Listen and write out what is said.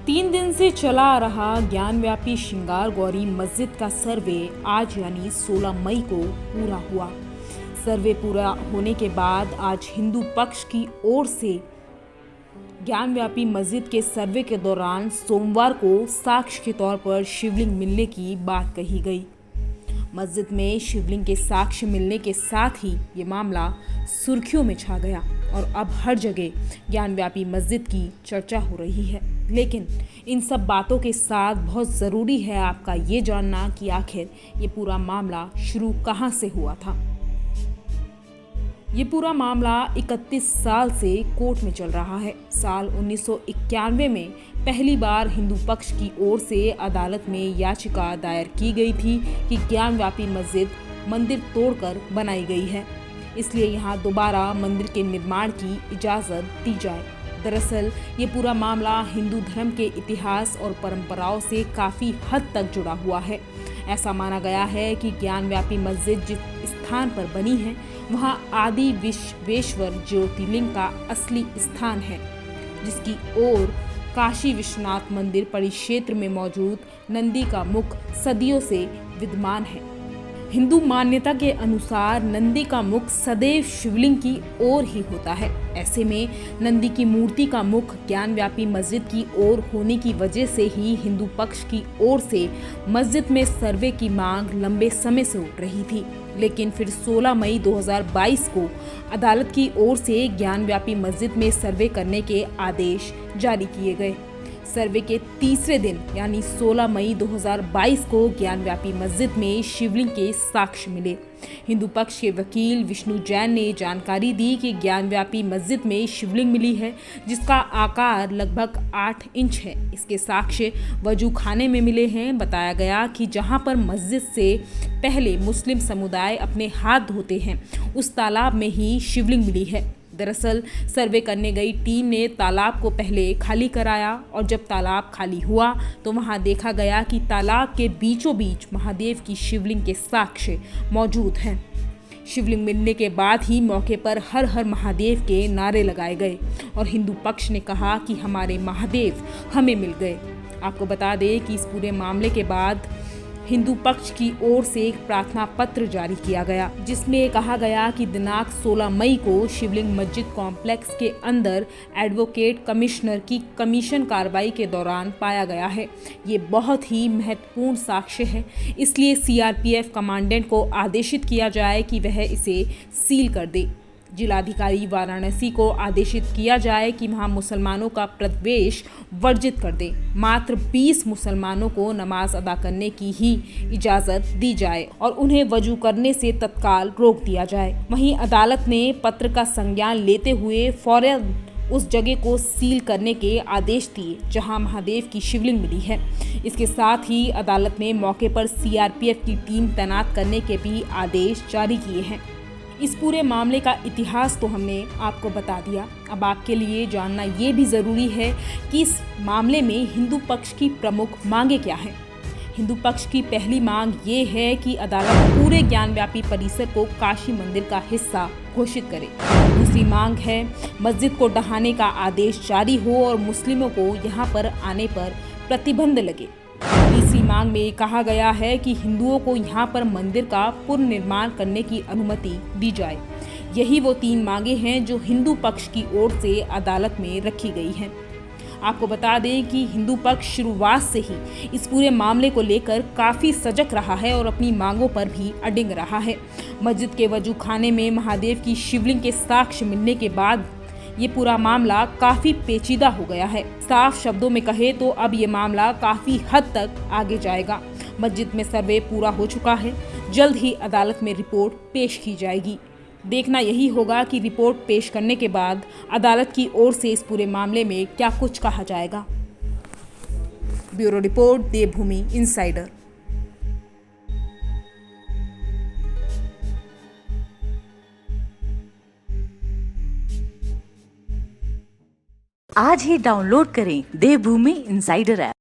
3 दिन से चला आ रहा ज्ञानव्यापी श्रृंगार गौरी मस्जिद का सर्वे आज यानी 16 मई को पूरा हुआ। सर्वे पूरा होने के बाद आज हिंदू पक्ष की ओर से ज्ञानव्यापी मस्जिद के सर्वे के दौरान सोमवार को साक्ष्य के तौर पर शिवलिंग मिलने की बात कही गई। मस्जिद में शिवलिंग के साक्ष्य मिलने के साथ ही ये मामला सुर्खियों में छा गया और अब हर जगह ज्ञानव्यापी मस्जिद की चर्चा हो रही है। लेकिन इन सब बातों के साथ बहुत ज़रूरी है आपका ये जानना कि आखिर ये पूरा मामला शुरू कहाँ से हुआ था। ये पूरा मामला 31 साल से कोर्ट में चल रहा है। साल 1991 में पहली बार हिंदू पक्ष की ओर से अदालत में याचिका दायर की गई थी कि ज्ञानव्यापी मस्जिद मंदिर तोड़कर बनाई गई है, इसलिए यहाँ दोबारा मंदिर के निर्माण की इजाज़त दी जाए। दरअसल ये पूरा मामला हिंदू धर्म के इतिहास और परंपराओं से काफ़ी हद तक जुड़ा हुआ है। ऐसा माना गया है कि ज्ञानव्यापी मस्जिद जिस स्थान पर बनी है वहाँ आदि विश्वेश्वर ज्योतिर्लिंग का असली स्थान है, जिसकी ओर काशी विश्वनाथ मंदिर परिक्षेत्र में मौजूद नंदी का मुख सदियों से विद्यमान है। हिंदू मान्यता के अनुसार नंदी का मुख सदैव शिवलिंग की ओर ही होता है। ऐसे में नंदी की मूर्ति का मुख ज्ञानव्यापी मस्जिद की ओर होने की वजह से ही हिंदू पक्ष की ओर से मस्जिद में सर्वे की मांग लंबे समय से उठ रही थी। लेकिन फिर 16 मई 2022 को अदालत की ओर से ज्ञानव्यापी मस्जिद में सर्वे करने के आदेश जारी किए गए। सर्वे के तीसरे दिन यानी 16 मई 2022 को ज्ञानव्यापी मस्जिद में शिवलिंग के साक्ष्य मिले। हिंदू पक्ष के वकील विष्णु जैन ने जानकारी दी कि ज्ञानव्यापी मस्जिद में शिवलिंग मिली है, जिसका आकार लगभग 8 इंच है। इसके साक्ष्य वजू खाने में मिले हैं। बताया गया कि जहां पर मस्जिद से पहले मुस्लिम समुदाय अपने हाथ धोते हैं, उस तालाब में ही शिवलिंग मिली है। दरअसल सर्वे करने गई टीम ने तालाब को पहले खाली कराया और जब तालाब खाली हुआ तो वहां देखा गया कि तालाब के बीचों बीच महादेव की शिवलिंग के साक्ष्य मौजूद हैं। शिवलिंग मिलने के बाद ही मौके पर हर हर महादेव के नारे लगाए गए और हिंदू पक्ष ने कहा कि हमारे महादेव हमें मिल गए। आपको बता दें कि इस पूरे मामले के बाद हिंदू पक्ष की ओर से एक प्रार्थना पत्र जारी किया गया, जिसमें कहा गया कि दिनांक 16 मई को शिवलिंग मस्जिद कॉम्प्लेक्स के अंदर एडवोकेट कमिश्नर की कमीशन कार्रवाई के दौरान पाया गया है। ये बहुत ही महत्वपूर्ण साक्ष्य है, इसलिए सीआरपीएफ कमांडेंट को आदेशित किया जाए कि वह इसे सील कर दे। जिलाधिकारी वाराणसी को आदेशित किया जाए कि वहां मुसलमानों का प्रवेश वर्जित कर दे। मात्र 20 मुसलमानों को नमाज अदा करने की ही इजाज़त दी जाए और उन्हें वजू करने से तत्काल रोक दिया जाए। वहीं अदालत ने पत्र का संज्ञान लेते हुए फौरन उस जगह को सील करने के आदेश दिए जहां महादेव की शिवलिंग मिली है। इसके साथ ही अदालत ने मौके पर सीआरपीएफ की टीम तैनात करने के भी आदेश जारी किए हैं। इस पूरे मामले का इतिहास तो हमने आपको बता दिया। अब आपके लिए जानना ये भी ज़रूरी है कि इस मामले में हिंदू पक्ष की प्रमुख मांगे क्या हैं। हिंदू पक्ष की पहली मांग ये है कि अदालत पूरे ज्ञानव्यापी परिसर को काशी मंदिर का हिस्सा घोषित करे। दूसरी मांग है मस्जिद को ढहाने का आदेश जारी हो और मुस्लिमों को यहाँ पर आने पर प्रतिबंध लगे। तीसरी मांग में कहा गया है कि हिंदुओं को यहाँ पर मंदिर का पुनर्निर्माण करने की अनुमति दी जाए। यही वो 3 मांगे हैं जो हिंदू पक्ष की ओर से अदालत में रखी गई हैं। आपको बता दें कि हिंदू पक्ष शुरुआत से ही इस पूरे मामले को लेकर काफ़ी सजग रहा है और अपनी मांगों पर भी अडिग रहा है। मस्जिद के वजू खाने में महादेव की शिवलिंग के साक्ष्य मिलने के बाद ये पूरा मामला काफ़ी पेचीदा हो गया है। साफ शब्दों में कहे तो अब ये मामला काफ़ी हद तक आगे जाएगा। मस्जिद में सर्वे पूरा हो चुका है, जल्द ही अदालत में रिपोर्ट पेश की जाएगी। देखना यही होगा कि रिपोर्ट पेश करने के बाद अदालत की ओर से इस पूरे मामले में क्या कुछ कहा जाएगा। ब्यूरो रिपोर्ट, देवभूमि इनसाइडर। आज ही डाउनलोड करें देवभूमि इनसाइडर ऐप।